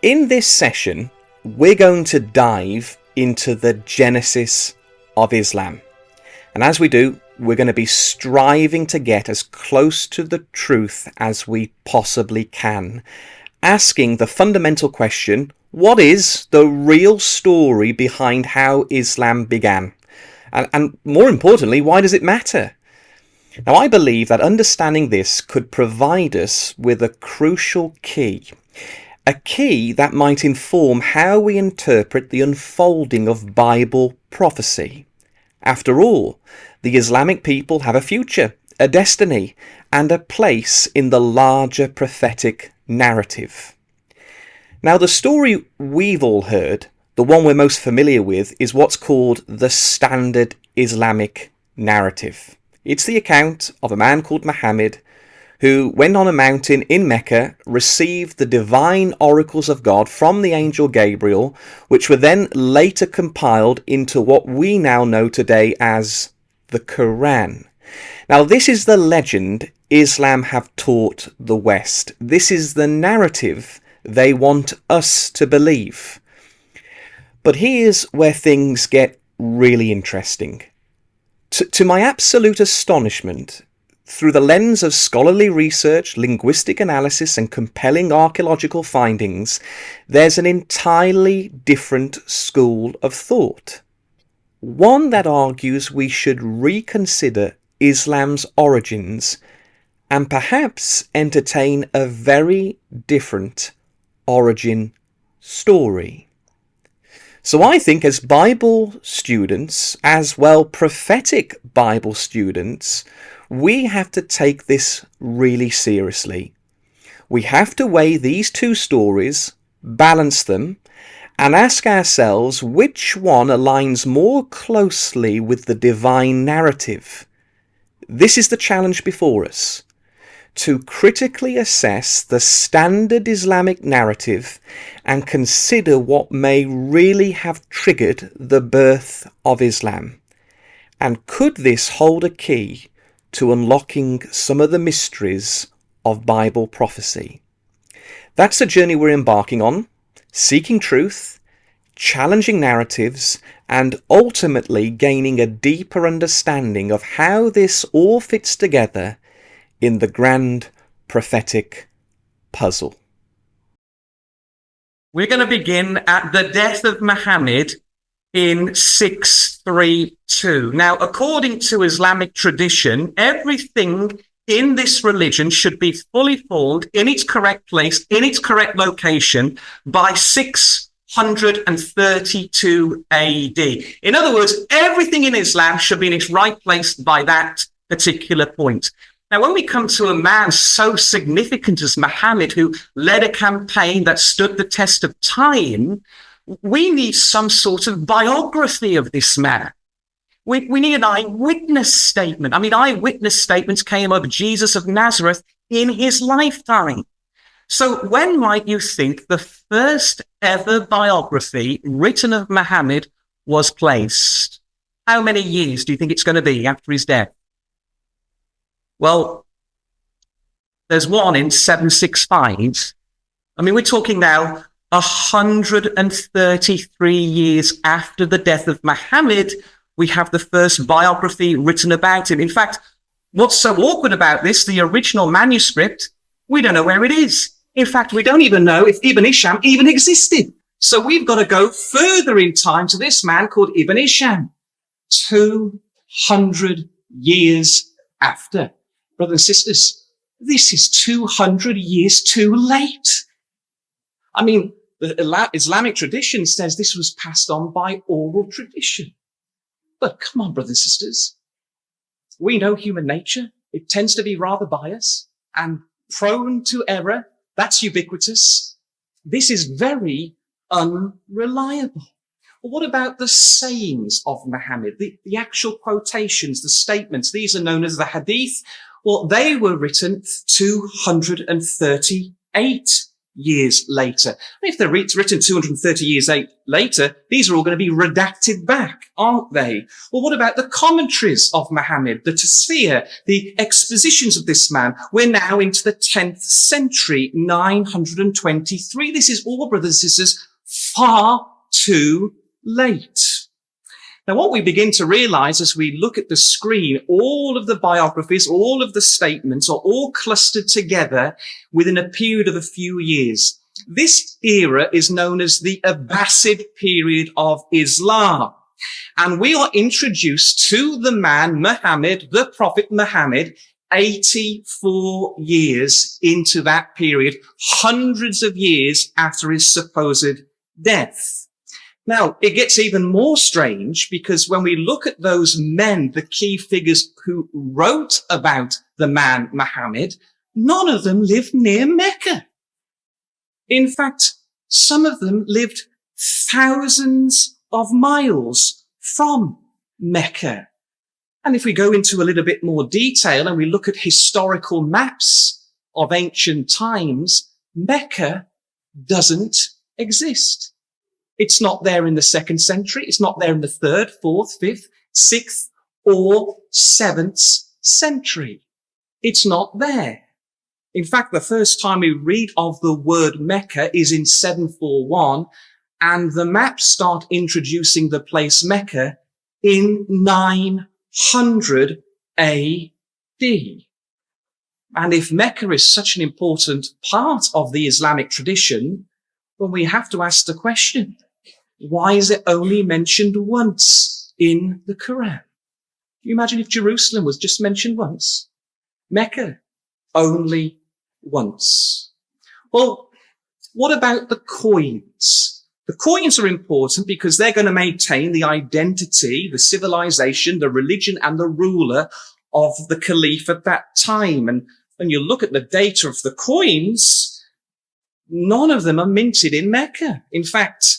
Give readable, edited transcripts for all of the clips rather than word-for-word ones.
In this session, we're going to dive into the genesis of Islam. And as we do, we're going to be striving to get as close to the truth as we possibly can, asking the fundamental question, what is the real story behind how Islam began? And more importantly, why does it matter? Now, I believe that understanding this could provide us with a crucial key. A key that might inform how we interpret the unfolding of Bible prophecy. After all, the Islamic people have a future, a destiny, and a place in the larger prophetic narrative. Now, the story we've all heard, the one we're most familiar with, is what's called the Standard Islamic Narrative. It's the account of a man called Muhammad who went on a mountain in Mecca, received the divine oracles of God from the angel Gabriel, which were then later compiled into what we now know today as the Quran. Now, this is the legend Islam have taught the West. This is the narrative they want us to believe. But here's where things get really interesting. To my absolute astonishment, through the lens of scholarly research, linguistic analysis, and compelling archaeological findings, there's an entirely different school of thought. One that argues we should reconsider Islam's origins and perhaps entertain a very different origin story. So I think as Bible students, as well prophetic Bible students, we have to take this really seriously. We have to weigh these two stories, balance them, and ask ourselves which one aligns more closely with the divine narrative. This is the challenge before us, to critically assess the standard Islamic narrative and consider what may really have triggered the birth of Islam. And could this hold a key to unlocking some of the mysteries of Bible prophecy? That's the journey we're embarking on, seeking truth, challenging narratives, and ultimately gaining a deeper understanding of how this all fits together in the grand prophetic puzzle. We're going to begin at the death of Muhammad in 632. Now, according to Islamic tradition, everything in this religion should be fully formed in its correct place, in its correct location by 632 AD. In other words, everything in Islam should be in its right place by that particular point. Now, when we come to a man so significant as Muhammad, who led a campaign that stood the test of time, we need some sort of biography of this man. We need an eyewitness statement. I mean, eyewitness statements came of Jesus of Nazareth in his lifetime. So when might you think the first ever biography written of Muhammad was placed? How many years do you think it's going to be after his death? Well, there's one in 765. I mean, we're talking now 133 years after the death of Muhammad, we have the first biography written about him. In fact, what's so awkward about this, the original manuscript, we don't know where it is. In fact, we don't even know if Ibn Hisham even existed. So we've got to go further in time to this man called Ibn Hisham, 200 years after. Brothers and sisters, this is 200 years too late. I mean, the Islamic tradition says this was passed on by oral tradition. But come on, brothers and sisters. We know human nature. It tends to be rather biased and prone to error. That's ubiquitous. This is very unreliable. Well, what about the sayings of Muhammad, the actual quotations, the statements? These are known as the hadith. Well, they were written 238 years later. If they're written 230 years later, these are all going to be redacted back, aren't they? Well, what about the commentaries of Muhammad, the Tasfir, the expositions of this man? We're now into the 10th century, 923. This is all, brothers and sisters, far too late. Now, what we begin to realize as we look at the screen, all of the biographies, all of the statements are all clustered together within a period of a few years. This era is known as the Abbasid period of Islam. And we are introduced to the man Muhammad, the Prophet Muhammad, 84 years into that period, hundreds of years after his supposed death. Now, it gets even more strange because when we look at those men, the key figures who wrote about the man Muhammad, none of them lived near Mecca. In fact, some of them lived thousands of miles from Mecca. And if we go into a little bit more detail and we look at historical maps of ancient times, Mecca doesn't exist. It's not there in the 2nd century. It's not there in the 3rd, 4th, 5th, 6th, or 7th century. It's not there. In fact, the first time we read of the word Mecca is in 741, and the maps start introducing the place Mecca in 900 AD. And if Mecca is such an important part of the Islamic tradition, well, we have to ask the question, why is it only mentioned once in the Quran? Can you imagine if Jerusalem was just mentioned once? Mecca, only once. Well, what about the coins? The coins are important because they're going to maintain the identity, the civilization, the religion, and the ruler of the caliph at that time. And when you look at the data of the coins, none of them are minted in Mecca. In fact,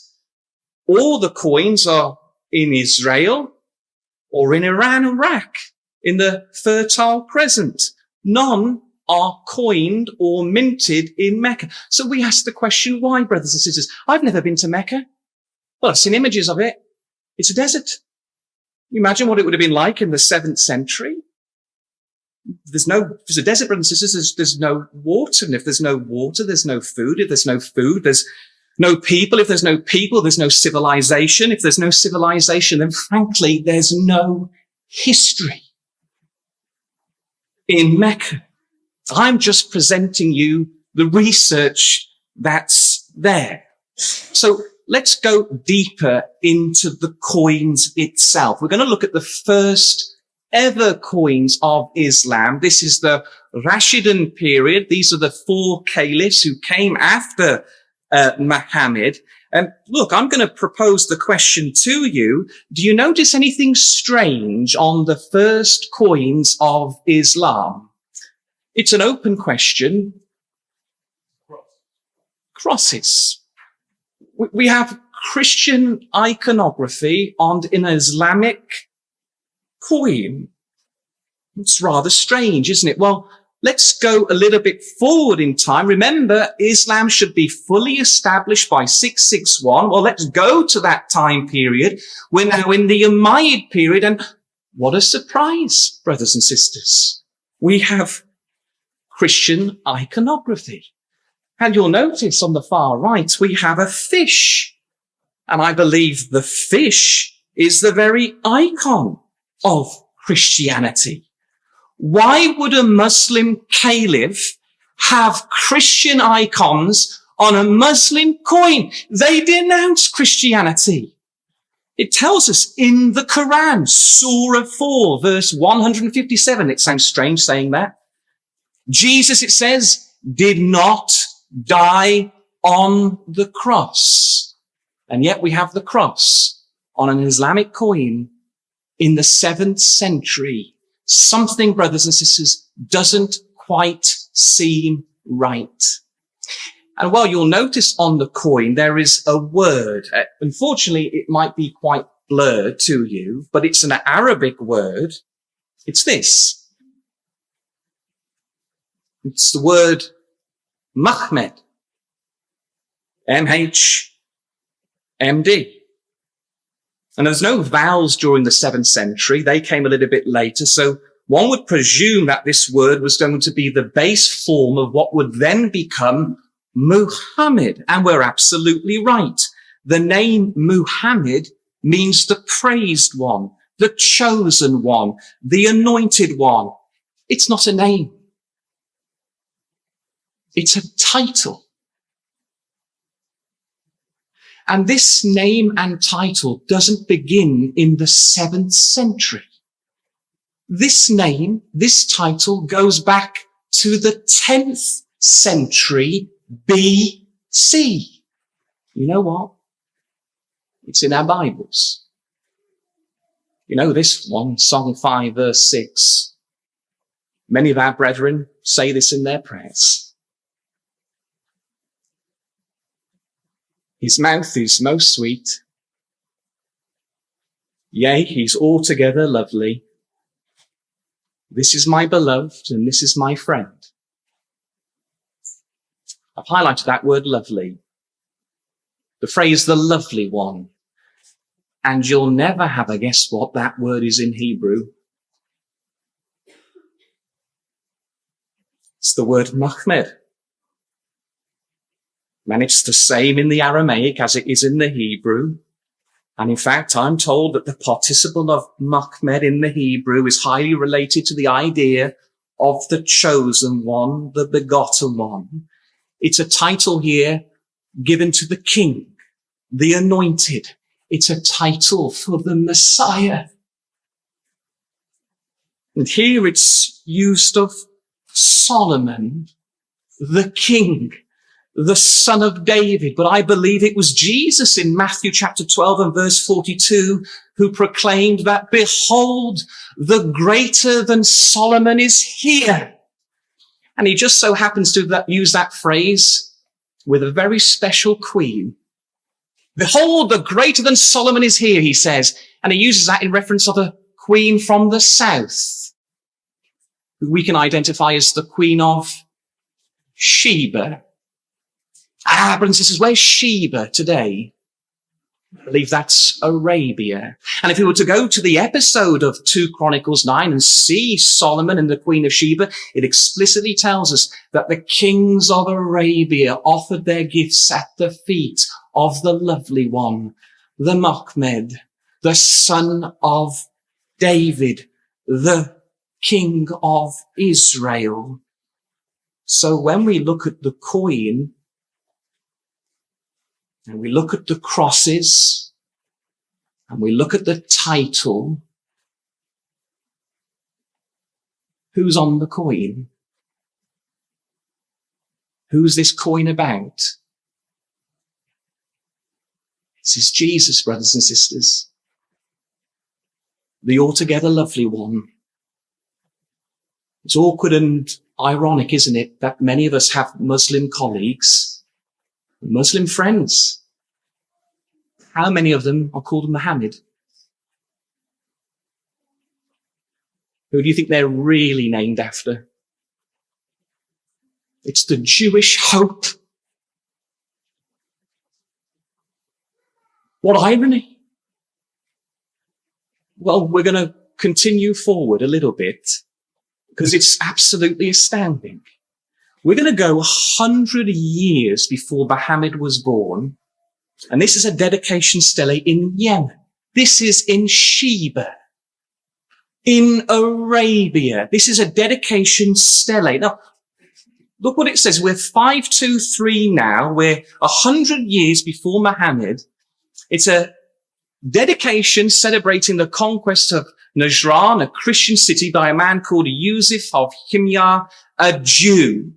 all the coins are in Israel or in Iran, Iraq, in the Fertile Crescent. None are coined or minted in Mecca. So we ask the question, why, brothers and sisters? I've never been to Mecca. Well, I've seen images of it. It's a desert. You imagine what it would have been like in the 7th century? There's a desert, brothers and sisters, there's no water. And if there's no water, there's no food. If there's no food, there's no people. If there's no people, there's no civilization. If there's no civilization, then frankly, there's no history in Mecca. I'm just presenting you the research that's there. So let's go deeper into the coins itself. We're going to look at the first ever coins of Islam. This is the Rashidun period. These are the 4 caliphs who came after Muhammad. And look, I'm going to propose the question to you. Do you notice anything strange on the first coins of Islam? It's an open question. Crosses. We have Christian iconography on an Islamic coin. It's rather strange, isn't it? Well, let's go a little bit forward in time. Remember, Islam should be fully established by 661. Well, let's go to that time period. We're now in the Umayyad period, and what a surprise, brothers and sisters. We have Christian iconography. And you'll notice on the far right, we have a fish. And I believe the fish is the very icon of Christianity. Why would a Muslim caliph have Christian icons on a Muslim coin? They denounce Christianity. It tells us in the Quran, Surah 4, verse 157. It sounds strange saying that. Jesus, it says, did not die on the cross. And yet we have the cross on an Islamic coin in the 7th century. Something, brothers and sisters, doesn't quite seem right. And while you'll notice on the coin, there is a word. Unfortunately, it might be quite blurred to you, but it's an Arabic word. It's this. It's the word Mahmed. MHMD. And there's no vowels during the 7th century. They came a little bit later. So one would presume that this word was going to be the base form of what would then become Muhammad. And we're absolutely right. The name Muhammad means the praised one, the chosen one, the anointed one. It's not a name. It's a title. And this name and title doesn't begin in the 7th century. This name, this title goes back to the 10th century BC. You know what? It's in our Bibles. You know this one, Song 5, verse 6. Many of our brethren say this in their prayers. His mouth is most sweet. Yea, he's altogether lovely. This is my beloved, and this is my friend. I've highlighted that word lovely. The phrase the lovely one. And you'll never have a guess what that word is in Hebrew. It's the word Mahmed. And it's the same in the Aramaic as it is in the Hebrew. And in fact, I'm told that the participle of Mahmed in the Hebrew is highly related to the idea of the chosen one, the begotten one. It's a title here given to the king, the anointed. It's a title for the Messiah. And here it's used of Solomon, the king, the son of David. But I believe it was Jesus in Matthew chapter 12 and verse 42 who proclaimed that, behold, the greater than Solomon is here. And he just so happens to use that phrase with a very special queen. Behold, the greater than Solomon is here, he says. And he uses that in reference of a queen from the south, who we can identify as the Queen of Sheba. Brothers and sisters, where's Sheba today? I believe that's Arabia. And if we were to go to the episode of 2 Chronicles 9 and see Solomon and the Queen of Sheba, it explicitly tells us that the kings of Arabia offered their gifts at the feet of the lovely one, the Mahmed, the son of David, the king of Israel. So when we look at the coin, and we look at the crosses, and we look at the title, who's on the coin? Who's this coin about? This is Jesus, brothers and sisters. The altogether lovely one. It's awkward and ironic, isn't it, that many of us have Muslim colleagues, Muslim friends. How many of them are called Muhammad? Who do you think they're really named after? It's the Jewish hope. What irony. Well, we're going to continue forward a little bit because it's absolutely astounding. We're going to go 100 years before Muhammad was born. And this is a dedication stele in Yemen. This is in Sheba, in Arabia. This is a dedication stele. Now, look what it says. We're 523 now. We're 100 years before Muhammad. It's a dedication celebrating the conquest of Najran, a Christian city, by a man called Yusuf of Himyar, a Jew.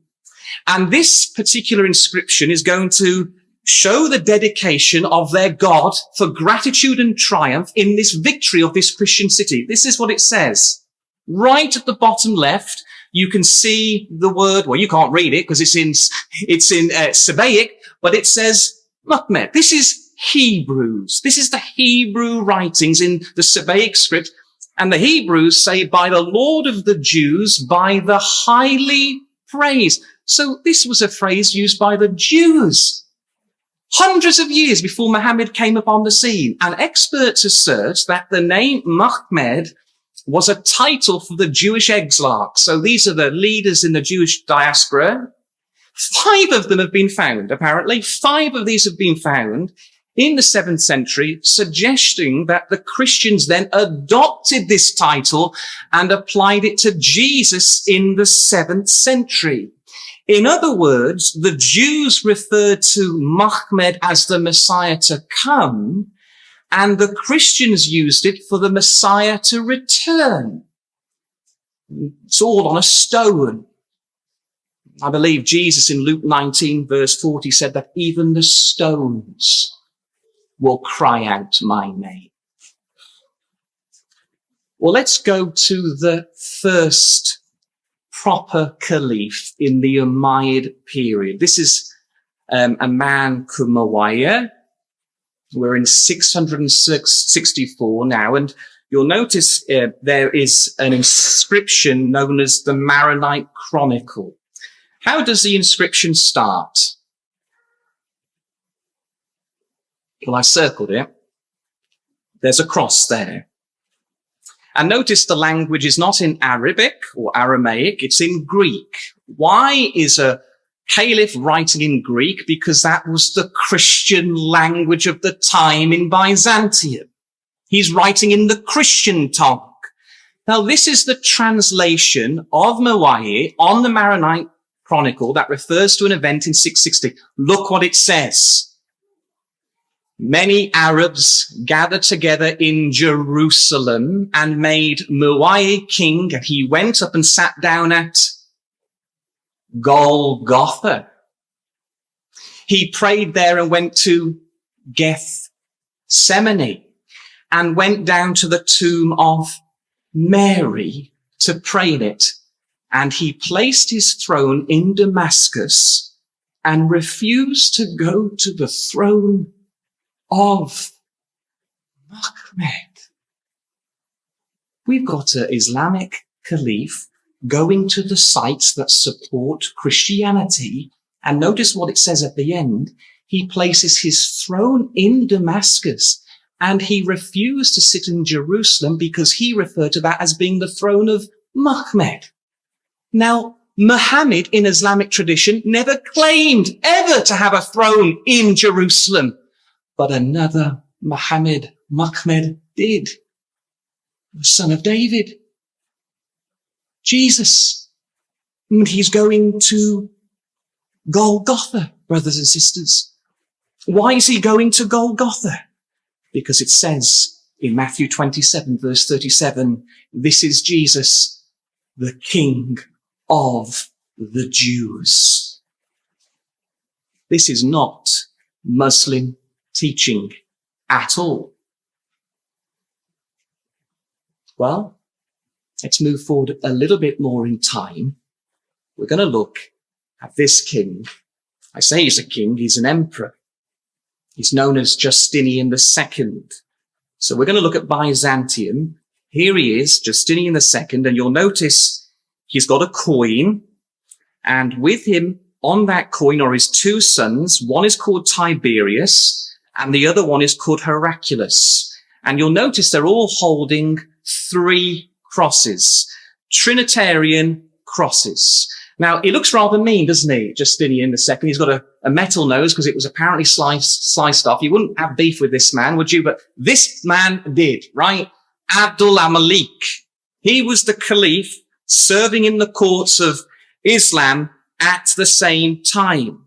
And this particular inscription is going to show the dedication of their God for gratitude and triumph in this victory of this Christian city. This is what it says. Right at the bottom left, you can see the word, well, you can't read it because it's in Sabaic, but it says Mahmed. This is Hebrews. This is the Hebrew writings in the Sabaic script. And the Hebrews say, by the Lord of the Jews, by the highly praised. So this was a phrase used by the Jews. hundreds of years before Muhammad came upon the scene. And experts assert that the name Muhammad was a title for the Jewish exilarchs. So these are the leaders in the Jewish diaspora. 5 of them have been found, apparently. 5 of these have been found in the 7th century, suggesting that the Christians then adopted this title and applied it to Jesus in the 7th century. In other words, the Jews referred to Muhammad as the Messiah to come, and the Christians used it for the Messiah to return. It's all on a stone. I believe Jesus in Luke 19 verse 40 said that even the stones will cry out my name. Well, let's go to the first proper caliph in the Umayyad period. This is a man called Muawiyah. We're in 664 now, and you'll notice there is an inscription known as the Maronite Chronicle. How does the inscription start? Well, I circled it. There's a cross there. And notice the language is not in Arabic or Aramaic, it's in Greek. Why is a caliph writing in Greek? Because that was the Christian language of the time in Byzantium. He's writing in the Christian tongue. Now, this is the translation of Muawiyah on the Maronite Chronicle that refers to an event in 660. Look what it says. Many Arabs gathered together in Jerusalem and made Muawiyah king, and he went up and sat down at Golgotha. He prayed there and went to Gethsemane and went down to the tomb of Mary to pray in it. And he placed his throne in Damascus and refused to go to the throne of Muhammad. We've got an Islamic caliph going to the sites that support Christianity. And notice what it says at the end. He places his throne in Damascus and he refused to sit in Jerusalem because he referred to that as being the throne of Muhammad. Now, Muhammad in Islamic tradition never claimed ever to have a throne in Jerusalem, but another Muhammad did, the son of David, Jesus. And he's going to Golgotha, brothers and sisters. Why is he going to Golgotha? Because it says in Matthew 27, verse 37, this is Jesus, the King of the Jews. This is not Muslim teaching at all. Well, let's move forward a little bit more in time. We're going to look at this king. I say he's a king, he's an emperor. He's known as Justinian II. So we're going to look at Byzantium. Here he is, Justinian II, and you'll notice he's got a coin, and with him on that coin are his 2 sons. One is called Tiberius, and the other one is called Heraclius. And you'll notice they're all holding 3 crosses, Trinitarian crosses. Now, he looks rather mean, doesn't he, Justinian II? He's got a metal nose because it was apparently sliced off. You wouldn't have beef with this man, would you? But this man did, right? Abdul al-Malik. He was the caliph serving in the courts of Islam at the same time.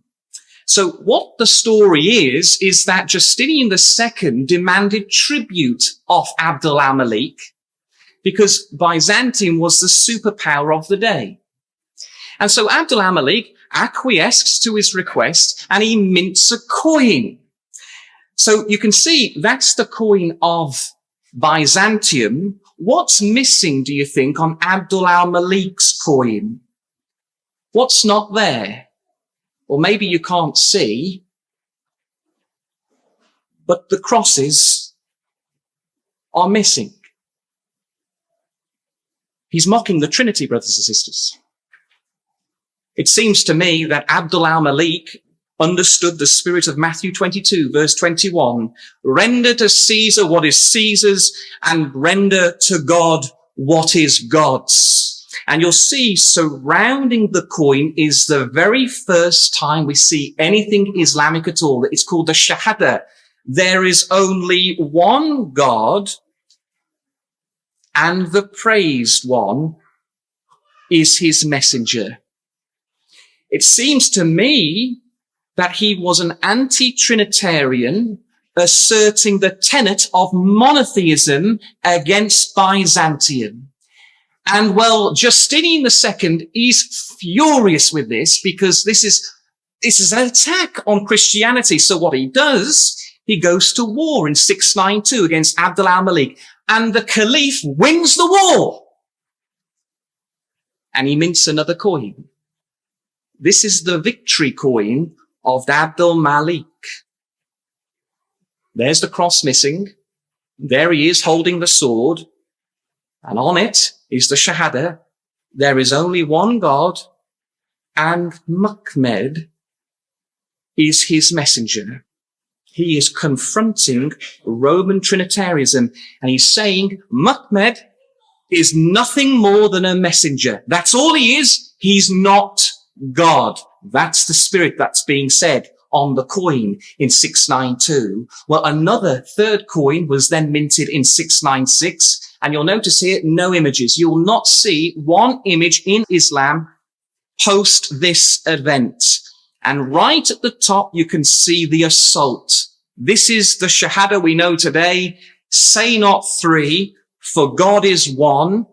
So what the story is that Justinian II demanded tribute of Abdul al-Malik because Byzantium was the superpower of the day. And so Abdul al-Malik acquiesced to his request and he mints a coin. So you can see that's the coin of Byzantium. What's missing, do you think, on Abdul al-Malik's coin? What's not there? Or maybe you can't see, but the crosses are missing. He's mocking the Trinity, brothers and sisters. It seems to me that Abdul al-Malik understood the spirit of Matthew 22, verse 21. Render to Caesar what is Caesar's, and render to God what is God's. And you'll see surrounding the coin is the very first time we see anything Islamic at all. It's called the Shahada. There is only one God, and the praised one is his messenger. It seems to me that he was an anti-Trinitarian asserting the tenet of monotheism against Byzantium. And well, Justinian II is furious with this because this is an attack on Christianity. So what he does, he goes to war in 692 against Abd al-Malik, and the Caliph wins the war. And he mints another coin. This is the victory coin of Abd al-Malik. There's the cross missing. There he is holding the sword. And on it is the Shahada. There is only one God, and Muhammad is his messenger. He is confronting Roman Trinitarianism, and he's saying Muhammad is nothing more than a messenger. That's all he is. He's not God. That's the spirit that's being said on the coin in 692. Well, another third coin was then minted in 696. And you'll notice here, no images. You'll not see one image in Islam post this event. And right at the top, you can see the assault. This is the Shahada we know today. Say not three, for God is one.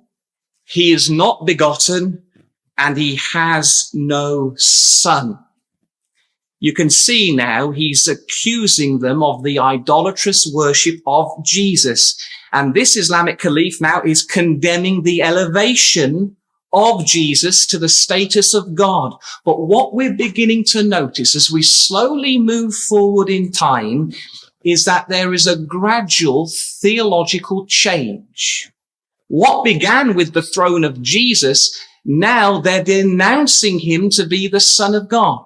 He is not begotten, and he has no son. You can see now he's accusing them of the idolatrous worship of Jesus. And this Islamic Caliph now is condemning the elevation of Jesus to the status of God. But what we're beginning to notice as we slowly move forward in time is that there is a gradual theological change. What began with the throne of Jesus, now they're denouncing him to be the Son of God.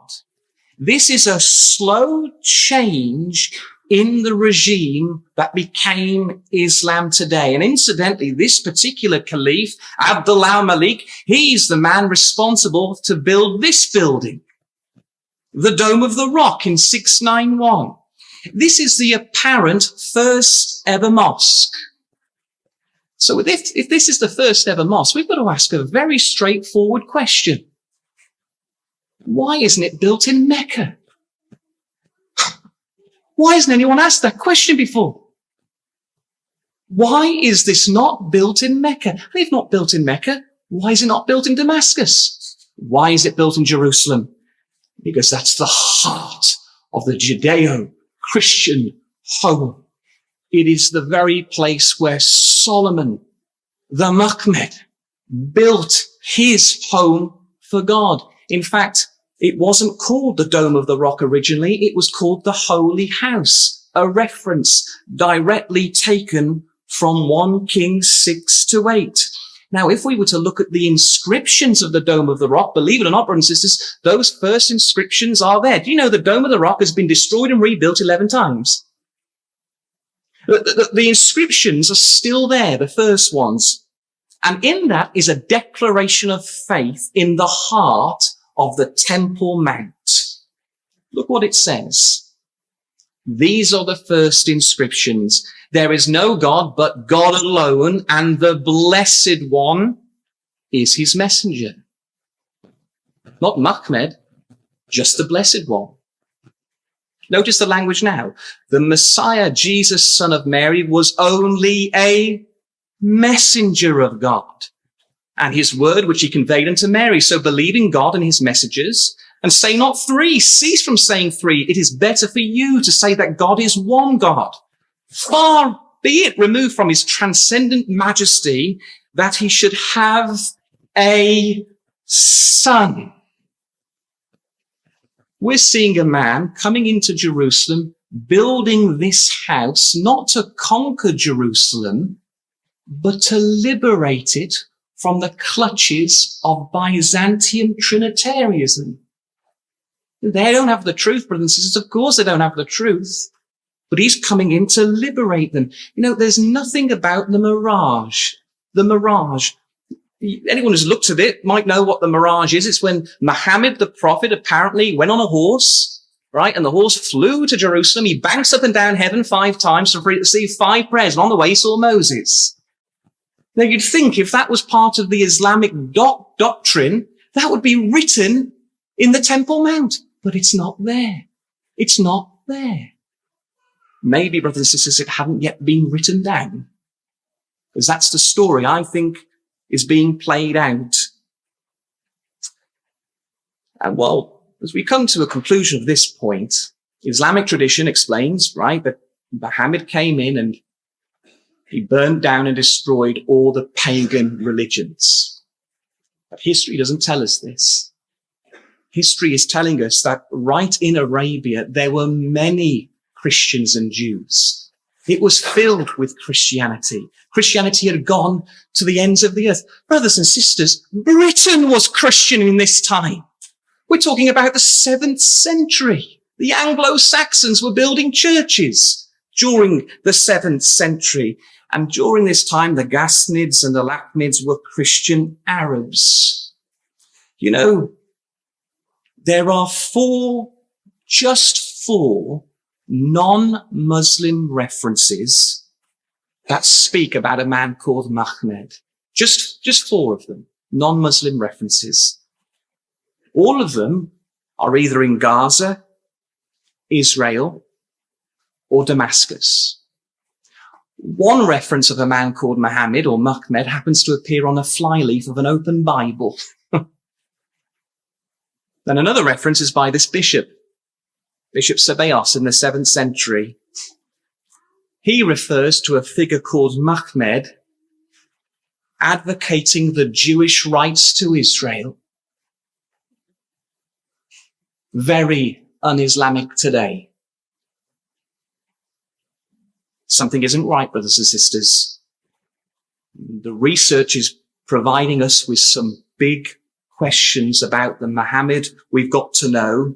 This is a slow change in the regime that became Islam today. And incidentally, this particular caliph, Abd al-Malik, he's the man responsible to build this building, the Dome of the Rock in 691. This is the apparent first ever mosque. So if this is the first ever mosque, we've got to ask a very straightforward question. Why isn't it built in Mecca? Why hasn't anyone asked that question before? Why is this not built in Mecca? If not built in Mecca, why is it not built in Damascus? Why is it built in Jerusalem? Because that's the heart of the Judeo-Christian home. It is the very place where Solomon, the Muhammad, built his home for God. In fact, it wasn't called the Dome of the Rock originally. It was called the Holy House, a reference directly taken from 1 Kings 6-8. Now, if we were to look at the inscriptions of the Dome of the Rock, believe it or not, brothers and sisters, those first inscriptions are there. Do you know the Dome of the Rock has been destroyed and rebuilt 11 times? The inscriptions are still there, the first ones. And in that is a declaration of faith in the heart of the Temple Mount. Look what it says. These are the first inscriptions. There is no God but God alone, and the Blessed One is his messenger. Not Muhammad, just the Blessed One. Notice the language now. The Messiah, Jesus, son of Mary, was only a messenger of God, and his word which he conveyed unto Mary. So believe in God and his messages, and say not three. Cease from saying three. It is better for you to say that God is one God. Far be it removed from his transcendent majesty that he should have a son. We're seeing a man coming into Jerusalem, building this house, not to conquer Jerusalem, but to liberate it from the clutches of Byzantium Trinitarianism. They don't have the truth, brothers and sisters. Of course they don't have the truth. But he's coming in to liberate them. You know, there's nothing about the Miraj. The Miraj. Anyone who's looked at it might know what the Miraj is. It's when Muhammad, the prophet, apparently went on a horse, right? And the horse flew to Jerusalem. He bounced up and down heaven 5 times to receive 5 prayers. And on the way, he saw Moses. Now, you'd think if that was part of the Islamic doctrine, that would be written in the Temple Mount. But it's not there. It's not there. Maybe, brothers and sisters, it hadn't yet been written down. Because that's the story, I think, is being played out. And well, as we come to a conclusion of this point, Islamic tradition explains, right, that Muhammad came in and he burned down and destroyed all the pagan religions. But history doesn't tell us this. History is telling us that right in Arabia, there were many Christians and Jews. It was filled with Christianity. Christianity had gone to the ends of the earth. Brothers and sisters, Britain was Christian in this time. We're talking about the 7th century. The Anglo-Saxons were building churches during the 7th century. And during this time, the Ghassanids and the Lakhmids were Christian Arabs. You know, there are just four non-Muslim references that speak about a man called Muhammad. Just 4 of them, non-Muslim references. All of them are either in Gaza, Israel, or Damascus. One reference of a man called Muhammad or Muhammad happens to appear on a flyleaf of an open Bible. Then another reference is by this bishop, Bishop Sebeos in the 7th century. He refers to a figure called Muhammad advocating the Jewish rights to Israel. Very un-Islamic today. Something isn't right, brothers and sisters. The research is providing us with some big questions about the Muhammad we've got to know,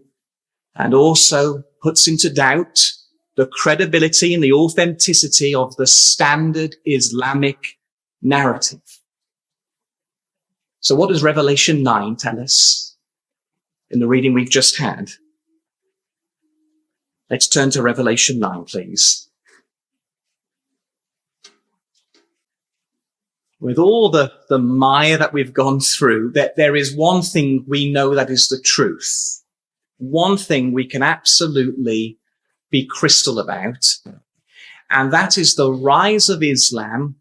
and also puts into doubt the credibility and the authenticity of the standard Islamic narrative. So what does Revelation 9 tell us in the reading we've just had? Let's turn to Revelation 9, please. With all the mire that we've gone through, that there is one thing we know that is the truth. One thing we can absolutely be crystal about, and that is the rise of Islam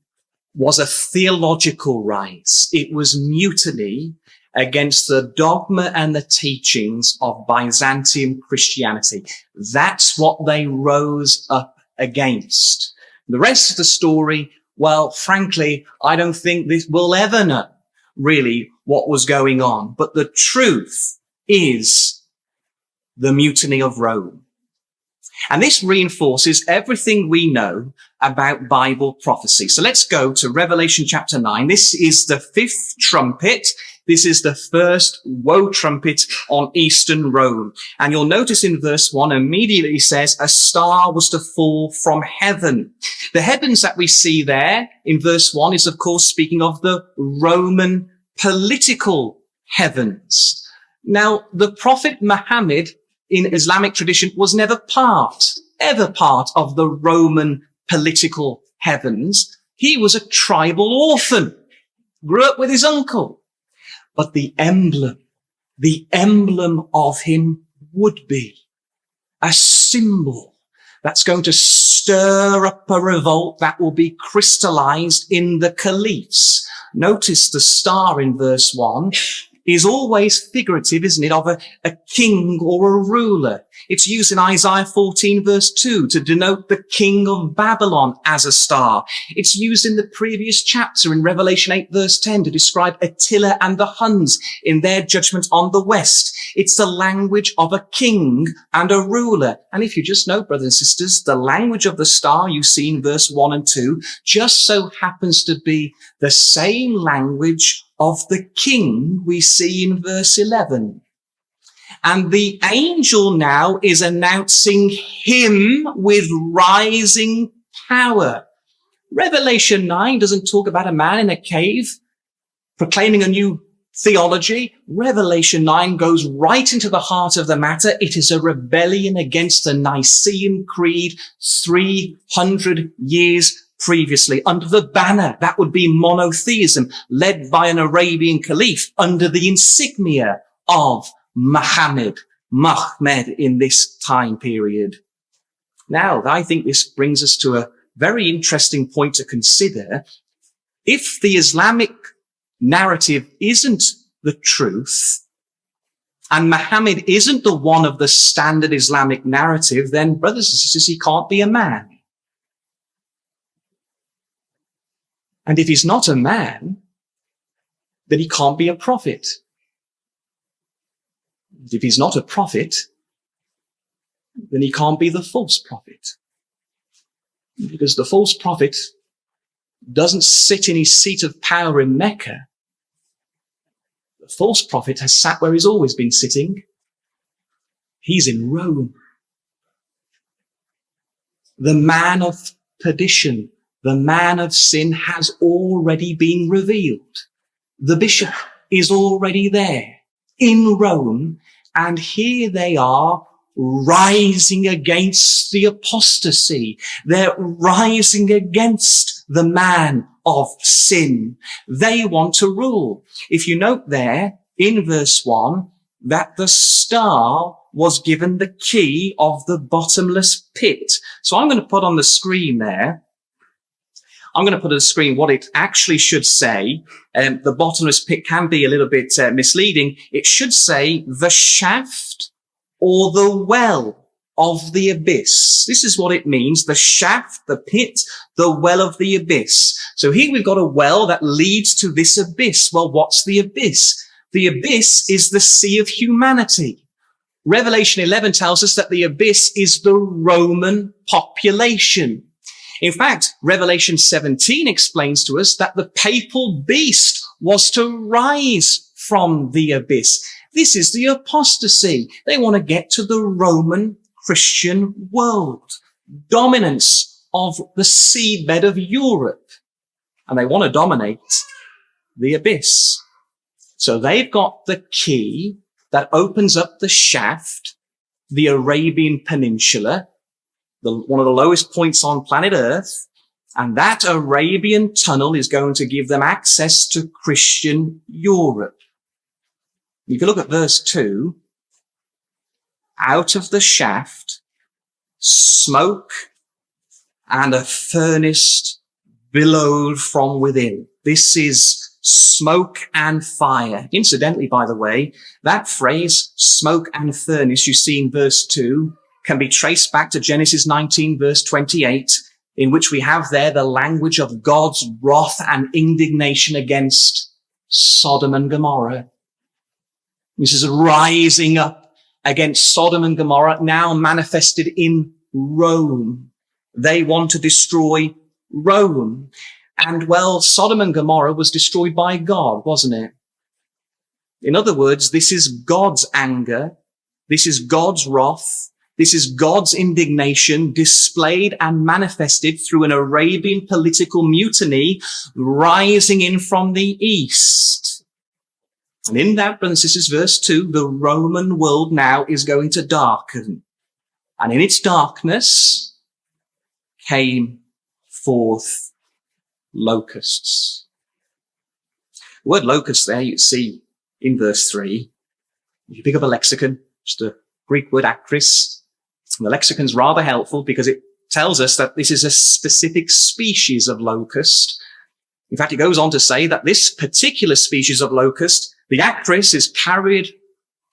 was a theological rise. It was mutiny against the dogma and the teachings of Byzantium Christianity. That's what they rose up against. The rest of the story, well, frankly, I don't think this will ever know really what was going on. But the truth is the mutiny of Rome. And this reinforces everything we know about Bible prophecy. So let's go to Revelation chapter 9. This is the 5th trumpet. This is the first woe trumpet on Eastern Rome. And you'll notice in verse 1 immediately says, a star was to fall from heaven. The heavens that we see there in verse 1 is, of course, speaking of the Roman political heavens. Now, the prophet Muhammad in Islamic tradition was never part of the Roman political heavens. He was a tribal orphan, grew up with his uncle. But the emblem of him would be a symbol that's going to stir up a revolt that will be crystallized in the caliphs. Notice the star in verse 1 is always figurative, isn't it, of a king or a ruler. It's used in Isaiah 14 verse 2 to denote the king of Babylon as a star. It's used in the previous chapter in Revelation 8 verse 10 to describe Attila and the Huns in their judgment on the west. It's the language of a king and a ruler. And if you just know, brothers and sisters, the language of the star you see in verse 1 and 2 just so happens to be the same language of the king we see in verse 11. And the angel now is announcing him with rising power. Revelation 9 doesn't talk about a man in a cave proclaiming a new theology. Revelation 9 goes right into the heart of the matter. It is a rebellion against the Nicene Creed 300 years previously, under the banner, that would be monotheism, led by an Arabian caliph under the insignia of Mahmed in this time period. Now, I think this brings us to a very interesting point to consider. If the Islamic narrative isn't the truth, and Muhammad isn't the one of the standard Islamic narrative, then, brothers and sisters, he can't be a man. And if he's not a man, then he can't be a prophet. If he's not a prophet, then he can't be the false prophet. Because the false prophet doesn't sit in his seat of power in Mecca. The false prophet has sat where he's always been sitting. He's in Rome. The man of perdition, the man of sin has already been revealed. The bishop is already there in Rome, and here they are rising against the apostasy. They're rising against the man of sin. They want to rule. If you note there in verse 1 that the star was given the key of the bottomless pit. So I'm going to put on the screen there. I'm going to put on the screen what it actually should say. The bottomless pit can be a little bit misleading. It should say the shaft or the well of the abyss. This is what it means. The shaft, the pit, the well of the abyss. So here we've got a well that leads to this abyss. Well, what's the abyss? The abyss is the sea of humanity. Revelation 11 tells us that the abyss is the Roman population. In fact, Revelation 17 explains to us that the papal beast was to rise from the abyss. This is the apostasy. They want to get to the Roman Christian world, dominance of the seabed of Europe, and they want to dominate the abyss. So they've got the key that opens up the shaft, the Arabian Peninsula, one of the lowest points on planet Earth, and that Arabian tunnel is going to give them access to Christian Europe. You can look at verse 2. Out of the shaft, smoke and a furnace billowed from within. This is smoke and fire. Incidentally, by the way, that phrase, smoke and furnace, you see in verse 2, can be traced back to Genesis 19, verse 28, in which we have there the language of God's wrath and indignation against Sodom and Gomorrah. This is rising up against Sodom and Gomorrah, now manifested in Rome. They want to destroy Rome. And well, Sodom and Gomorrah was destroyed by God, wasn't it? In other words, this is God's anger. This is God's wrath. This is God's indignation displayed and manifested through an Arabian political mutiny rising in from the east. And in that, brothers and sisters, verse 2, the Roman world now is going to darken. And in its darkness came forth locusts. The word locust there you see in verse 3. If you pick up a lexicon, just a Greek word akris, and the lexicon's rather helpful because it tells us that this is a specific species of locust. In fact, it goes on to say that this particular species of locust, the akris, is carried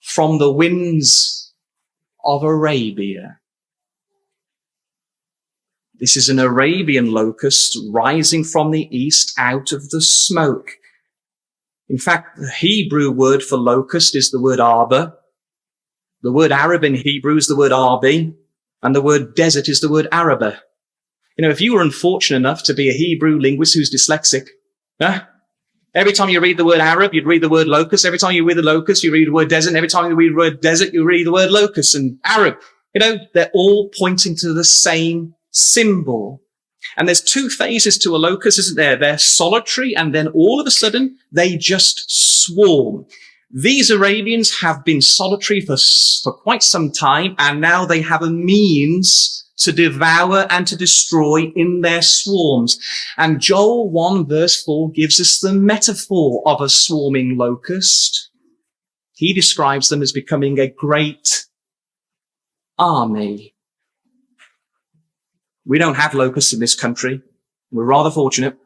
from the winds of Arabia. This is an Arabian locust rising from the east out of the smoke. In fact, the Hebrew word for locust is the word arba. The word Arab in Hebrew is the word arbi, and the word desert is the word araba. You know, if you were unfortunate enough to be a Hebrew linguist who's dyslexic, Every time you read the word Arab, you'd read the word locust. Every time you read the locust, you read the word desert. And every time you read the word desert, you read the word locust and Arab. You know, they're all pointing to the same symbol. And there's two phases to a locust, isn't there? They're solitary, and then all of a sudden, they just swarm. These Arabians have been solitary for quite some time, and now they have a means to devour and to destroy in their swarms. And Joel 1 verse 4 gives us the metaphor of a swarming locust. He describes them as becoming a great army. We don't have locusts in this country. We're rather fortunate.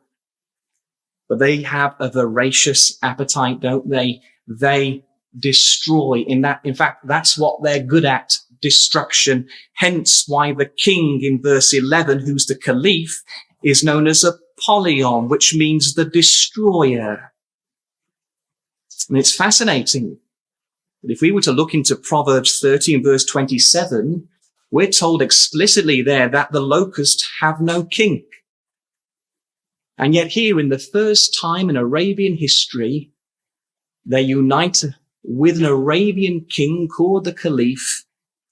But they have a voracious appetite, don't they? They destroy. In fact, that's what they're good at. Destruction. Hence why the king in verse 11, who's the caliph, is known as Apollyon, which means the destroyer. And it's fascinating that if we were to look into Proverbs 30 and verse 27, we're told explicitly there that the locusts have no king. And yet here, in the first time in Arabian history, they unite with an Arabian king called the caliph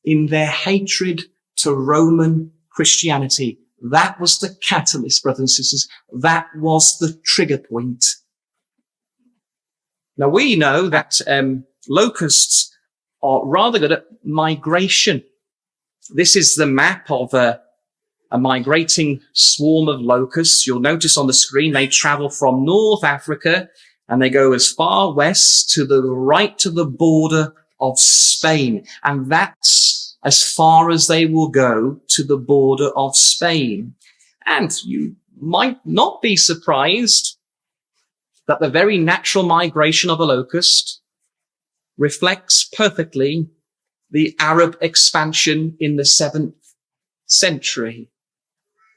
in their hatred to Roman Christianity. That was the catalyst, brothers and sisters. That was the trigger point. Now, we know that locusts are rather good at migration. This is the map of a migrating swarm of locusts. You'll notice on the screen they travel from North Africa and they go as far west to the right to the border of Spain. And that's as far as they will go to the border of Spain. And you might not be surprised that the very natural migration of a locust reflects perfectly the Arab expansion in the 7th century.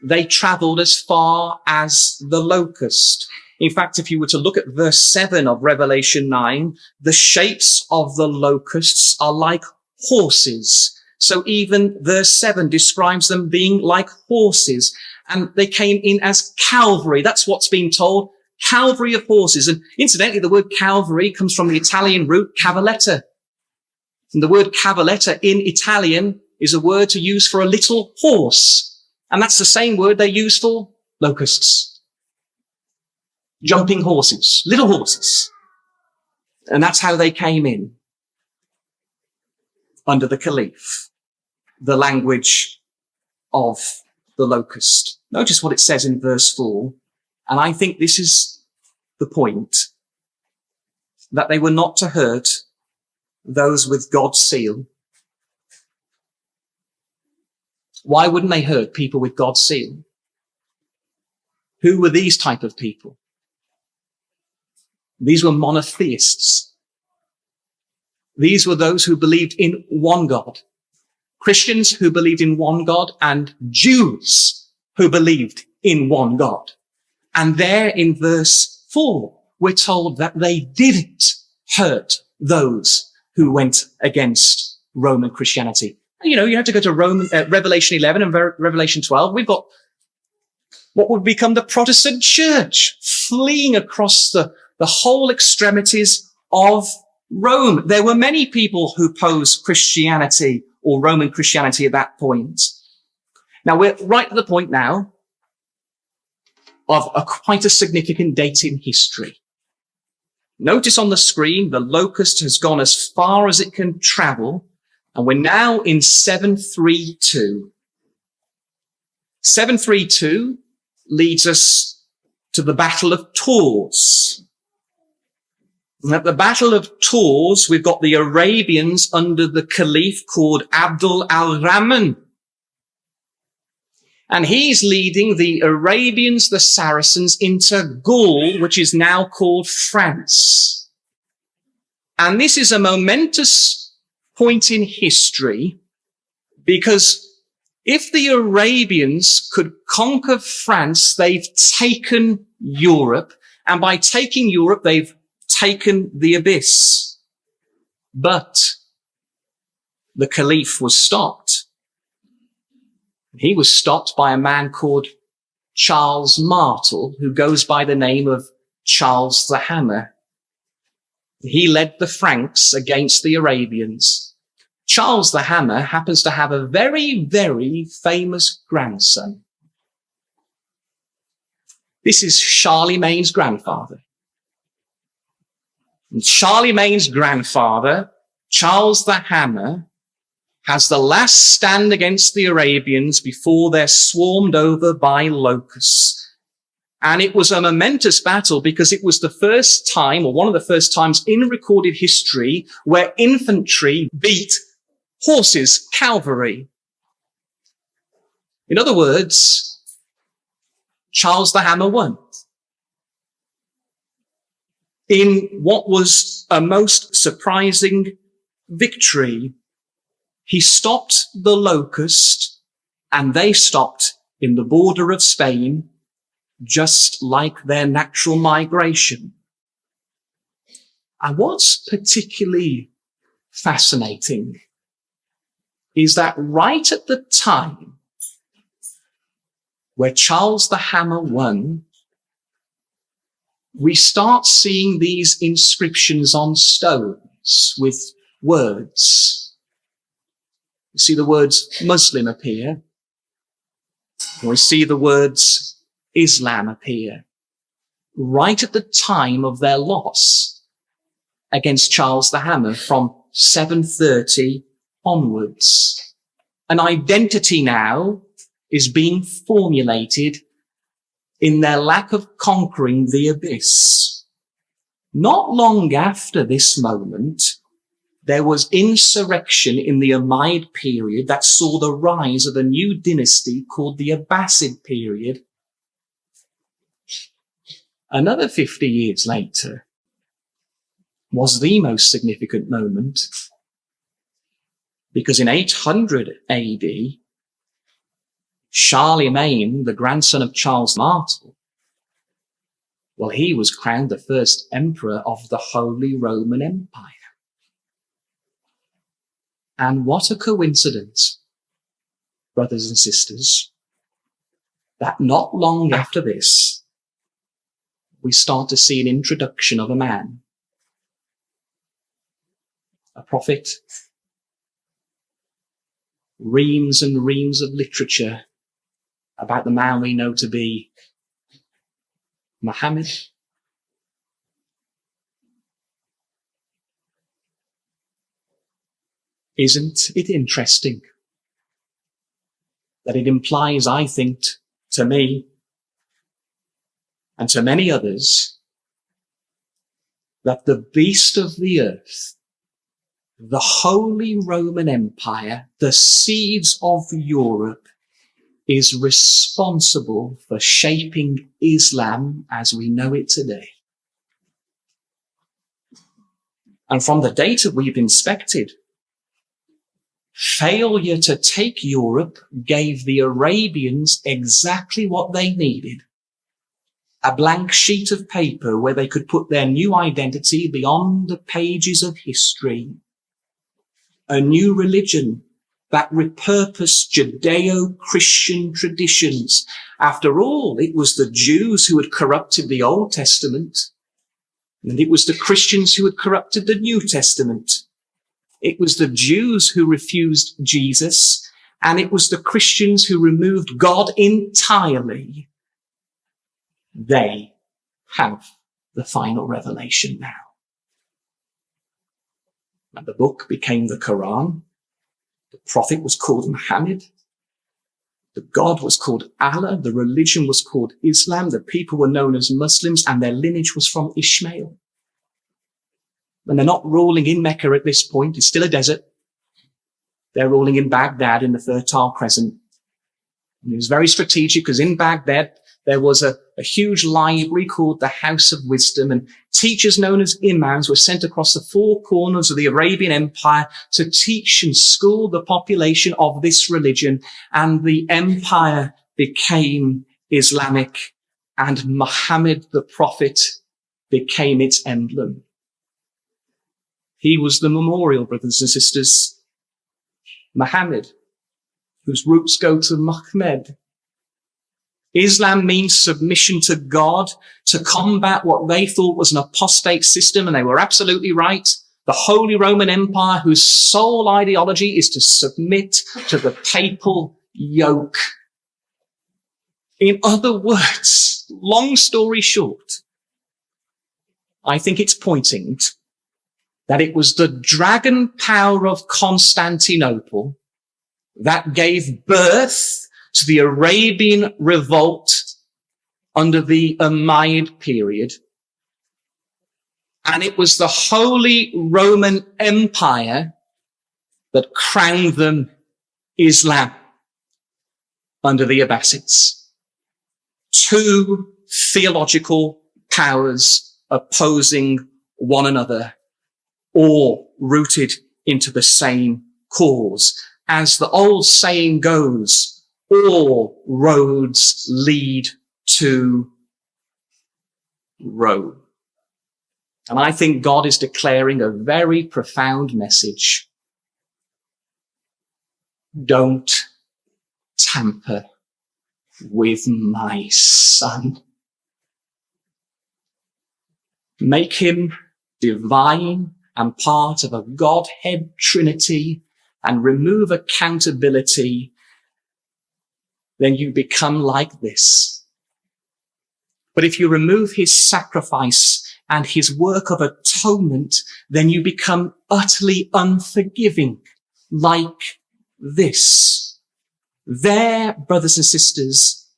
They traveled as far as the locust. In fact, if you were to look at verse 7 of Revelation 9, the shapes of the locusts are like horses. So even verse 7 describes them being like horses. And they came in as cavalry. That's what's been told. Cavalry of horses. And incidentally, the word cavalry comes from the Italian root cavaletta. And the word cavaletta in Italian is a word to use for a little horse. And that's the same word they use for locusts. Jumping horses, little horses. And that's how they came in under the caliph, the language of the locust. Notice what it says in verse 4. And I think this is the point, that they were not to hurt those with God's seal. Why wouldn't they hurt people with God's seal? Who were these type of people? These were monotheists. These were those who believed in one God. Christians who believed in one God, and Jews who believed in one God. And there in verse 4, we're told that they didn't hurt those who went against Roman Christianity. You know, you have to go to Revelation 11 and Revelation 12. We've got what would become the Protestant church fleeing across the whole extremities of Rome. There were many people who opposed Christianity or Roman Christianity at that point. Now, we're right at the point now of quite a significant date in history. Notice on the screen, the locust has gone as far as it can travel, and we're now in 732. 732 leads us to the Battle of Tours. And at the Battle of Tours, we've got the Arabians under the caliph called Abdul al-Rahman. And he's leading the Arabians, the Saracens, into Gaul, which is now called France. And this is a momentous point in history, because if the Arabians could conquer France, they've taken Europe. And by taking Europe, they've taken the abyss. But the caliph was stopped. He was stopped by a man called Charles Martel, who goes by the name of Charles the Hammer. He led the Franks against the Arabians. Charles the Hammer happens to have a very, very famous grandson. This is Charlemagne's grandfather. And Charlemagne's grandfather, Charles the Hammer, has the last stand against the Arabians before they're swarmed over by locusts. And it was a momentous battle because it was the first time, or one of the first times in recorded history, where infantry beat horses, cavalry. In other words, Charles the Hammer won. In what was a most surprising victory, he stopped the locust, and they stopped in the border of Spain, just like their natural migration. And what's particularly fascinating is that right at the time where Charles the Hammer won, we start seeing these inscriptions on stones with words. You see the words Muslim appear, and we see the words Islam appear right at the time of their loss against Charles the Hammer from 730 onwards. An identity now is being formulated in their lack of conquering the abyss. Not long after this moment, there was insurrection in the Umayyad period that saw the rise of a new dynasty called the Abbasid period. Another 50 years later was the most significant moment, because in 800 AD, Charlemagne, the grandson of Charles Martel, well, he was crowned the first emperor of the Holy Roman Empire. And what a coincidence, brothers and sisters, that not long after this, we start to see an introduction of a man, a prophet, reams and reams of literature about the man we know to be Muhammad. Isn't it interesting that it implies, I think, to me and to many others, that the beast of the earth, the Holy Roman Empire, the seeds of Europe, is responsible for shaping Islam as we know it today. And from the data we've inspected, failure to take Europe gave the Arabians exactly what they needed. A blank sheet of paper where they could put their new identity beyond the pages of history. A new religion that repurposed Judeo-Christian traditions. After all, it was the Jews who had corrupted the Old Testament, and it was the Christians who had corrupted the New Testament. It was the Jews who refused Jesus, and it was the Christians who removed God entirely. They have the final revelation now. And the book became the Quran. The prophet was called Muhammad. The God was called Allah. The religion was called Islam. The people were known as Muslims, and their lineage was from Ishmael. And they're not ruling in Mecca at this point. It's still a desert. They're ruling in Baghdad in the Fertile Crescent. And it was very strategic because in Baghdad, there was a huge library called the House of Wisdom, and teachers known as imams were sent across the four corners of the Arabian Empire to teach and school the population of this religion. And the empire became Islamic, and Muhammad, the prophet, became its emblem. He was the memorial, brothers and sisters. Muhammad, whose roots go to Mahmed, Islam means submission to God, to combat what they thought was an apostate system, and they were absolutely right. The Holy Roman Empire, whose sole ideology is to submit to the papal yoke. In other words, long story short, I think it's pointing that it was the dragon power of Constantinople that gave birth to the Arabian revolt under the Umayyad period. And it was the Holy Roman Empire that crowned them Islam under the Abbasids. Two theological powers opposing one another, all rooted into the same cause. As the old saying goes, all roads lead to Rome. And I think God is declaring a very profound message. Don't tamper with my son. Make him divine and part of a Godhead Trinity and remove accountability. Then you become like this. But if you remove his sacrifice and his work of atonement, then you become utterly unforgiving, like this. There, brothers and sisters,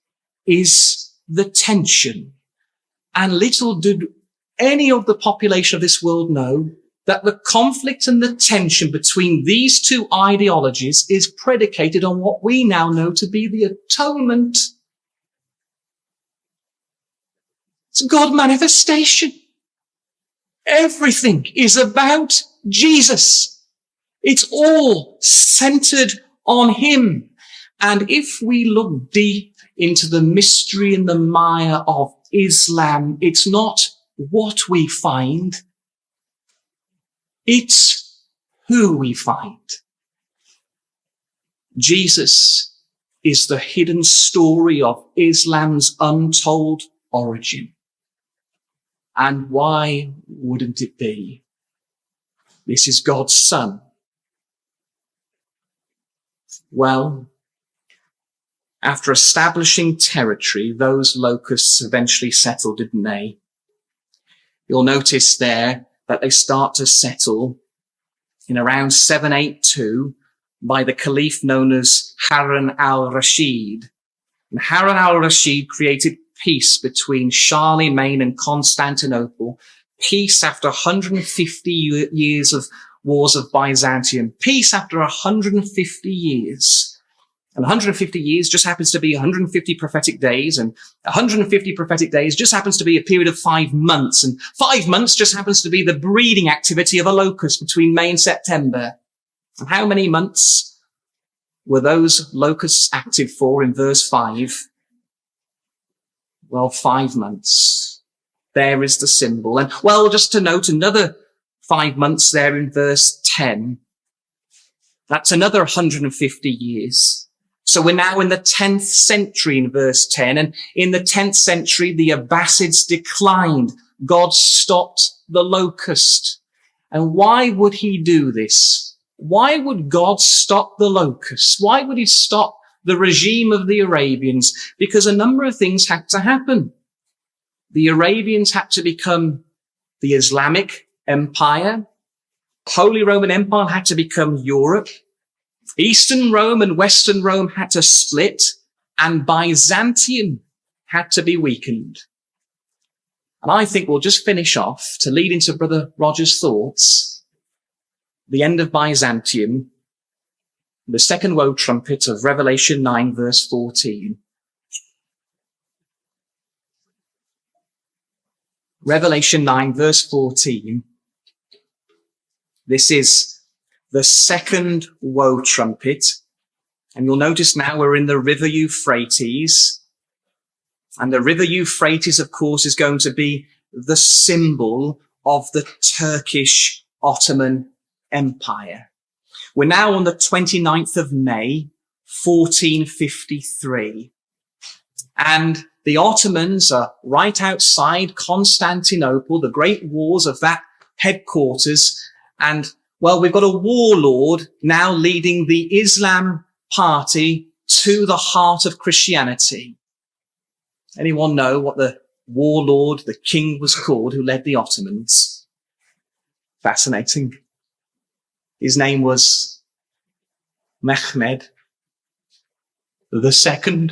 is the tension. And little did any of the population of this world know that the conflict and the tension between these two ideologies is predicated on what we now know to be the atonement. It's God manifestation. Everything is about Jesus. It's all centered on him. And if we look deep into the mystery and the mire of Islam, it's not what we find, it's who we find. Jesus is the hidden story of Islam's untold origin. And why wouldn't it be? This is God's Son. Well, after establishing territory, those locusts eventually settled, didn't they? You'll notice there that they start to settle in around 782 by the caliph known as Harun al-Rashid. And Harun al-Rashid created peace between Charlemagne and Constantinople, peace after 150 years of wars of Byzantium, peace after 150 years. And 150 years just happens to be 150 prophetic days, and 150 prophetic days just happens to be a period of 5 months, and 5 months just happens to be the breeding activity of a locust between May and September. And how many months were those locusts active for in verse 5? Well, 5 months. There is the symbol. And well, just to note, another 5 months there in verse 10. That's another 150 years. So we're now in the 10th century in verse 10. And in the 10th century, the Abbasids declined. God stopped the locust. And why would he do this? Why would God stop the locusts? Why would he stop the regime of the Arabians? Because a number of things had to happen. The Arabians had to become the Islamic Empire. Holy Roman Empire had to become Europe. Eastern Rome and Western Rome had to split, and Byzantium had to be weakened. And I think we'll just finish off to lead into Brother Roger's thoughts. The end of Byzantium, the second woe trumpet of Revelation 9 verse 14. Revelation 9 verse 14. This is the second woe trumpet. And you'll notice now we're in the river Euphrates. And the river Euphrates, of course, is going to be the symbol of the Turkish Ottoman Empire. We're now on the 29th of May, 1453. And the Ottomans are right outside Constantinople, the great walls of that headquarters. And, well, we've got a warlord now leading the Islam party to the heart of Christianity. Anyone know what the warlord, the king was called who led the Ottomans? Fascinating. His name was Mehmed II.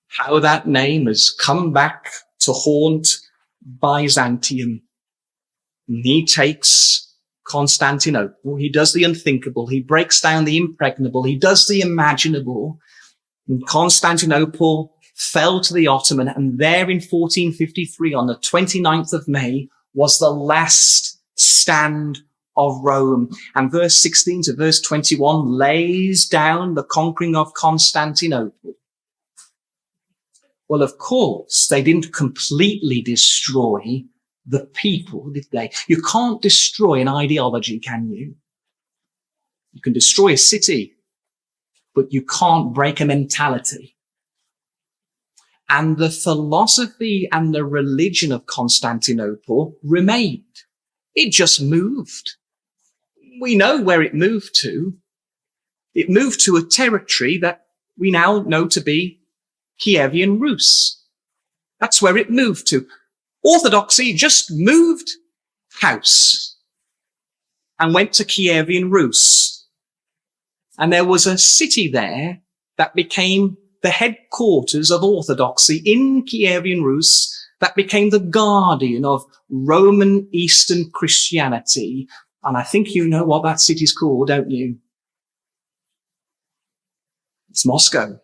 How that name has come back to haunt Byzantium. He takes Constantinople. He does the unthinkable. He breaks down the impregnable. He does the imaginable. And Constantinople fell to the Ottoman, and there in 1453, on the 29th of May, was the last stand of Rome. And verse 16 to verse 21 lays down the conquering of Constantinople. Well, of course, they didn't completely destroy the people, did they? You can't destroy an ideology, can you? You can destroy a city, but you can't break a mentality. And the philosophy and the religion of Constantinople remained. It just moved. We know where it moved to. It moved to a territory that we now know to be Kievan Rus. That's where it moved to. Orthodoxy just moved house and went to Kievan Rus. And there was a city there that became the headquarters of Orthodoxy in Kievan Rus, that became the guardian of Roman Eastern Christianity. And I think you know what that city's called, don't you? It's Moscow.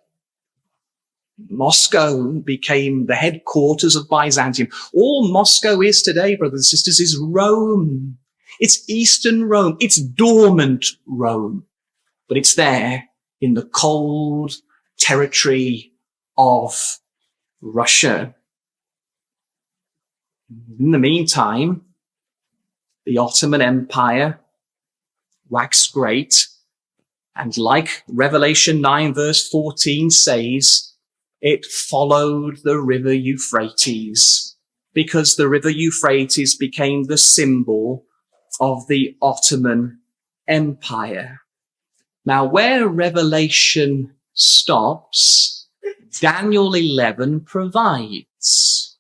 Moscow became the headquarters of Byzantium. All Moscow is today, brothers and sisters, is Rome. It's Eastern Rome. It's dormant Rome. But it's there in the cold territory of Russia. In the meantime, the Ottoman Empire waxed great. And like Revelation 9 verse 14 says, it followed the river Euphrates, because the river Euphrates became the symbol of the Ottoman Empire. Now, where Revelation stops, Daniel 11 provides,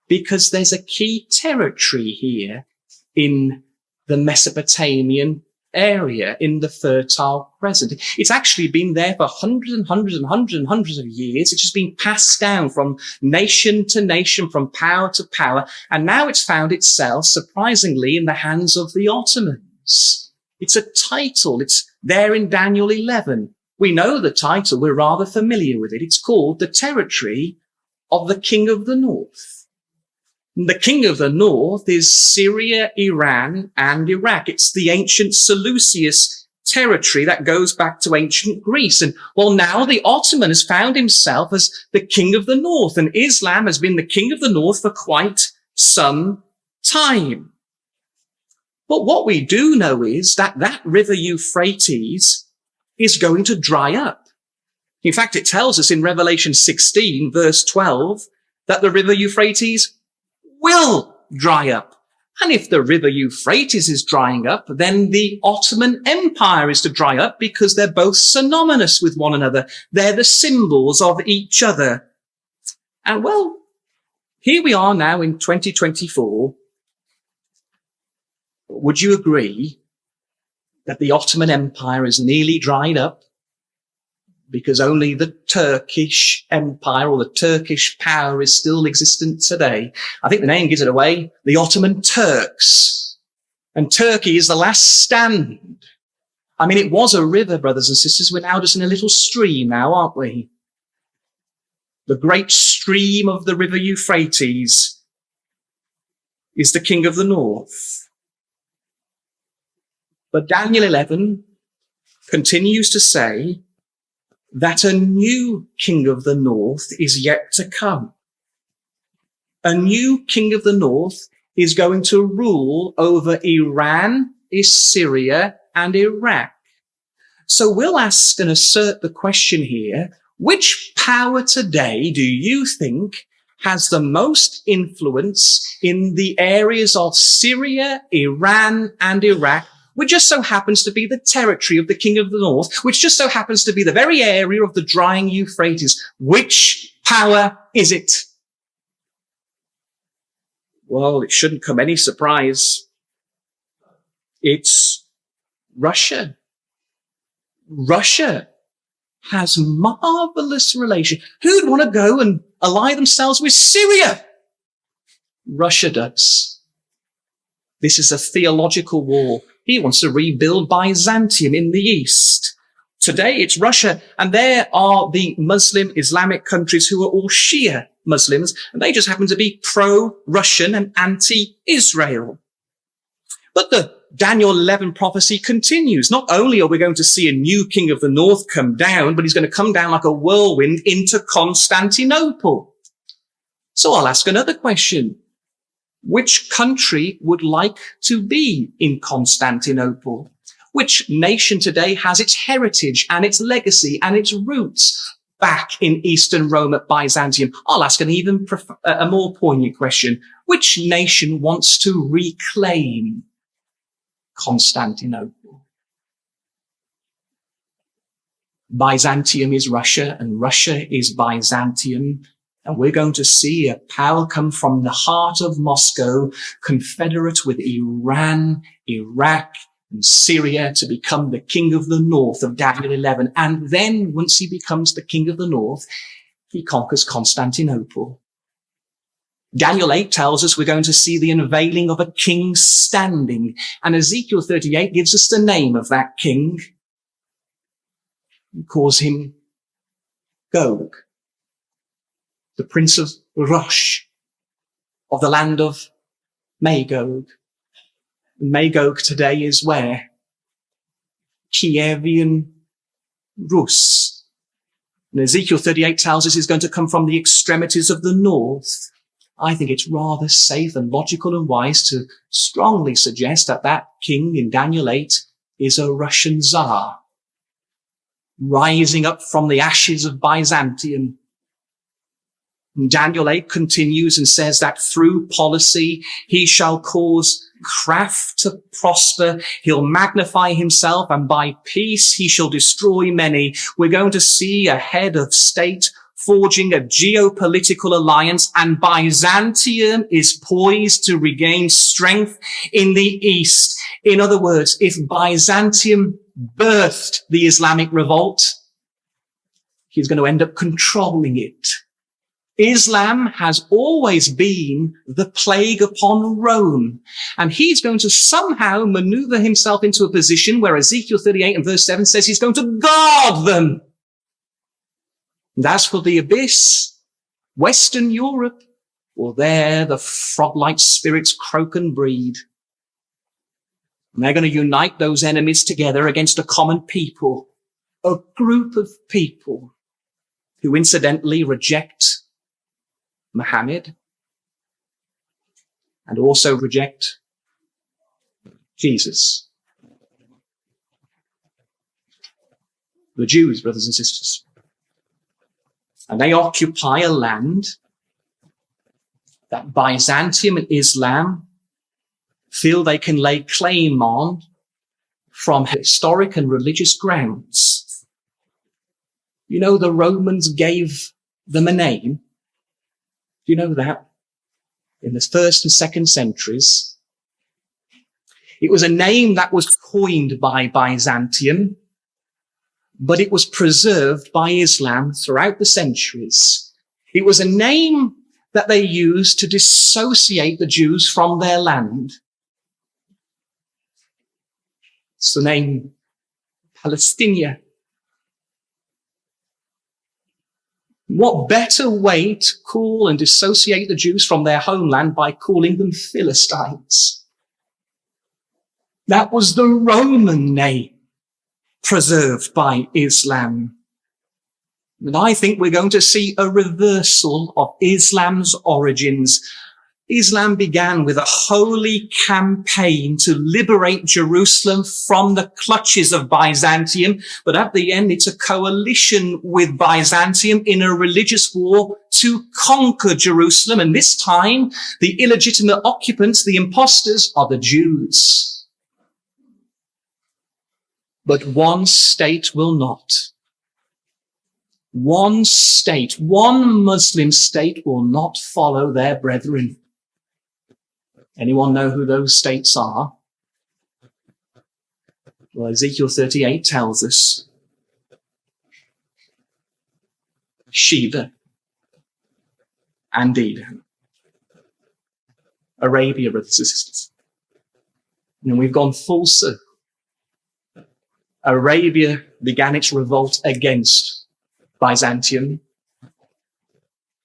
because there's a key territory here in the Mesopotamian area, in the Fertile Crescent. It's actually been there for hundreds and hundreds and hundreds and hundreds of years. It's just been passed down from nation to nation, from power to power. And now it's found itself, surprisingly, in the hands of the Ottomans. It's a title. It's there in Daniel 11. We know the title. We're rather familiar with it. It's called the territory of the King of the North. The King of the North is Syria, Iran, and Iraq. It's the ancient Seleucus territory that goes back to ancient Greece. And well, now the Ottoman has found himself as the King of the North, and Islam has been the King of the North for quite some time. But what we do know is that that river Euphrates is going to dry up. In fact, it tells us in Revelation 16, verse 12, that the river Euphrates will dry up. And if the river Euphrates is drying up, then the Ottoman Empire is to dry up, because they're both synonymous with one another. They're the symbols of each other. And well, here we are now in 2024. Would you agree that the Ottoman Empire is nearly dried up, because only the Turkish Empire or the Turkish power is still existent today? I think the name gives it away, the Ottoman Turks. And Turkey is the last stand. I mean, it was a river, brothers and sisters. We're now just in a little stream now, aren't we? The great stream of the river Euphrates is the King of the North. But Daniel 11 continues to say that a new King of the North is yet to come. A new King of the North is going to rule over Iran, Syria, and Iraq. So we'll ask and assert the question here, Which power today do you think has the most influence in the areas of Syria, Iran, and Iraq, which just so happens to be the territory of the King of the North, which just so happens to be the very area of the drying Euphrates? Which power is it? Well, it shouldn't come any surprise. It's Russia. Russia has marvelous relations. Who'd want to go and ally themselves with Syria? Russia does. This is a theological war. He wants to rebuild Byzantium in the east. Today it's Russia, and there are the Muslim Islamic countries who are all Shia Muslims, and they just happen to be pro-Russian and anti-Israel. But the Daniel 11 prophecy continues. Not only are we going to see a new king of the north come down, but he's going to come down like a whirlwind into Constantinople. So I'll ask another question. Which country would like to be in Constantinople? Which nation today has its heritage and its legacy and its roots back in Eastern Rome at Byzantium? I'll ask an even a more poignant question. Which nation wants to reclaim Constantinople? Byzantium is Russia and Russia is Byzantium. And we're going to see a power come from the heart of Moscow, confederate with Iran, Iraq, and Syria to become the king of the north of Daniel 11. And then once he becomes the king of the north, he conquers Constantinople. Daniel 8 tells us we're going to see the unveiling of a king standing. And Ezekiel 38 gives us the name of that king. He calls him Gog, the prince of Rosh, of the land of Magog. Magog today is where? Kievian Rus. And Ezekiel 38 tells us he's going to come from the extremities of the north. I think it's rather safe and logical and wise to strongly suggest that that king in Daniel 8 is a Russian Tsar, rising up from the ashes of Byzantium. And Daniel 8 continues and says that through policy, he shall cause craft to prosper. He'll magnify himself, and by peace he shall destroy many. We're going to see a head of state forging a geopolitical alliance, and Byzantium is poised to regain strength in the east. In other words, if Byzantium birthed the Islamic revolt, he's going to end up controlling it. Islam has always been the plague upon Rome, and he's going to somehow maneuver himself into a position where Ezekiel 38 and verse 7 says he's going to guard them. And as for the abyss, Western Europe, well, there the frog-like spirits croak and breed. And they're going to unite those enemies together against a common people, a group of people who incidentally reject Muhammad and also reject Jesus. The Jews, brothers and sisters. And they occupy a land that Byzantium and Islam feel they can lay claim on from historic and religious grounds. You know, the Romans gave them a name. Do you know that? In the 1st and 2nd centuries, it was a name that was coined by Byzantium, but it was preserved by Islam throughout the centuries. It was a name that they used to dissociate the Jews from their land. It's the name Palestinia. What better way to call and dissociate the Jews from their homeland by calling them Philistines? That was the Roman name preserved by Islam. And I think we're going to see a reversal of Islam's origins. Islam began with a holy campaign to liberate Jerusalem from the clutches of Byzantium, but at the end it's a coalition with Byzantium in a religious war to conquer Jerusalem, and this time the illegitimate occupants, the impostors, are the Jews. But one state will not. One state, one Muslim state will not follow their brethren. Anyone know who those states are? Well, Ezekiel 38 tells us. Sheba and Edom. Arabia, brothers and sisters. And we've gone full circle. Arabia began its revolt against Byzantium,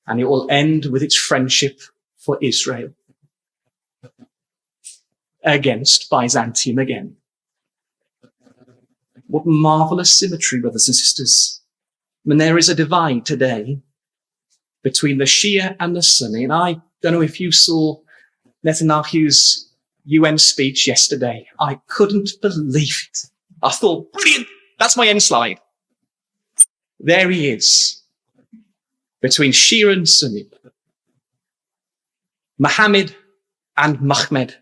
and it will end with its friendship for Israel against Byzantium again. What marvelous symmetry, brothers and sisters. When there is a divide today between the Shia and the Sunni, and I don't know if you saw Netanyahu's UN speech yesterday. I couldn't believe it. I thought, brilliant, that's my end slide. There he is, between Shia and Sunni, Muhammad and Mahmed,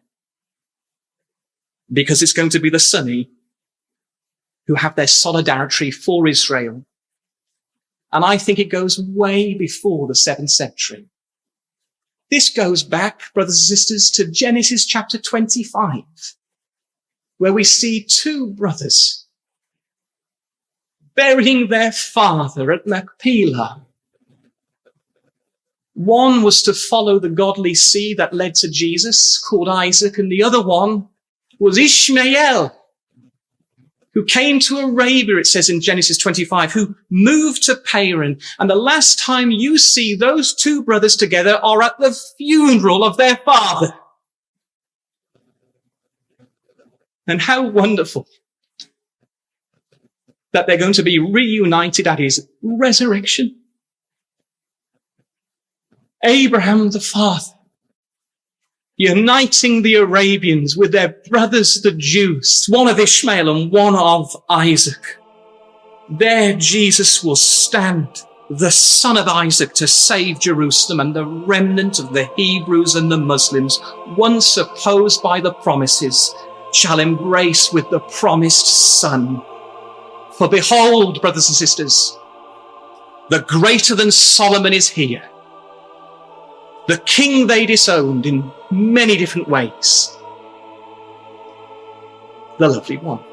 because it's going to be the Sunni who have their solidarity for Israel. And I think it goes way before the 7th century. This goes back, brothers and sisters, to Genesis chapter 25, where we see two brothers burying their father at Machpelah. One was to follow the godly seed that led to Jesus, called Isaac, and the other one was Ishmael, who came to Arabia, it says in Genesis 25, who moved to Paran. And the last time you see those two brothers together are at the funeral of their father. And how wonderful that they're going to be reunited at his resurrection. Abraham the father, uniting the Arabians with their brothers the Jews, one of Ishmael and one of Isaac. There Jesus will stand, the son of Isaac, to save Jerusalem, and the remnant of the Hebrews and the Muslims, once opposed by the promises, shall embrace with the promised son. For behold, brothers and sisters, the greater than Solomon is here. The king they disowned in many different ways. The lovely one.